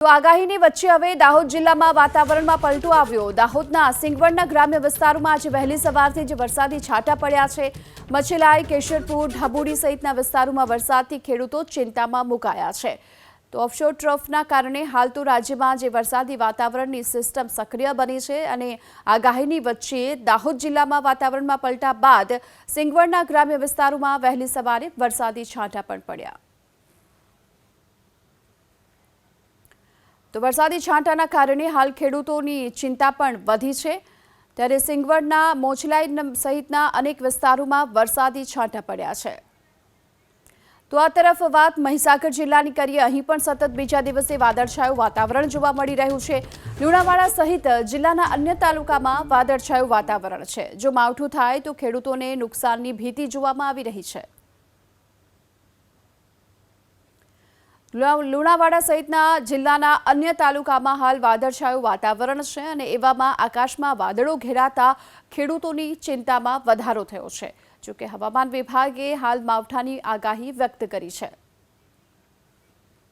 તો આગાહીની વચ્ચે હવે દાહોદ જિલ્લામાં વાતાવરણમાં પલટો આવ્યો। દાહોદના સિંગવડના ગ્રામ્ય વિસ્તારોમાં આજે વહેલી સવારથી જ વરસાદી છાંટા પડ્યા છે। મચેલાઈ, કેશરપુર, ઢબુડી સહિતના વિસ્તારોમાં વરસાદથી ખેડૂતો ચિંતામાં મુકાયા છે। તો ઓફશોર ટ્રફના કારણે હાલ તો રાજ્યમાં જે વરસાદી વાતાવરણની સિસ્ટમ સક્રિય બની છે અને આગાહીની વચ્ચે દાહોદ જિલ્લામાં વાતાવરણમાં પલટા બાદ સિંગવડના ગ્રામ્ય વિસ્તારોમાં વહેલી સવારે વરસાદી છાંટા પણ પડ્યા। તો વરસાદી છાંટાના કારણે હાલ ખેડૂતોની ચિંતા પણ વધી છે। ત્યારે સિંગવડના મોચલાઈ સહિતના અનેક વિસ્તારોમાં વરસાદી છાંટા પડ્યા છે। તો આ તરફ વાત મહીસાગર જિલ્લાની કરીએ। અહીં પણ સતત બીજા દિવસે વાદળછાયું વાતાવરણ જોવા મળી રહ્યું છે। લુણાવાડા સહિત જિલ્લાના અન્ય તાલુકામાં વાદળછાયું વાતાવરણ છે। જો માવઠું થાય તો ખેડૂતોને નુકસાનની ભીતિ જોવામાં આવી રહી છે। લુણાવાડા સહિતના જિલ્લાના અન્ય તાલુકામાં હાલ વાદળછાયું વાતાવરણ છે અને એવામાં આકાશમાં વાદળો ઘેરાતા ખેડૂતોની ચિંતામાં વધારો થયો છે। જોકે હવામાન વિભાગે હાલ માવઠાની આગાહી વ્યક્ત કરી છે।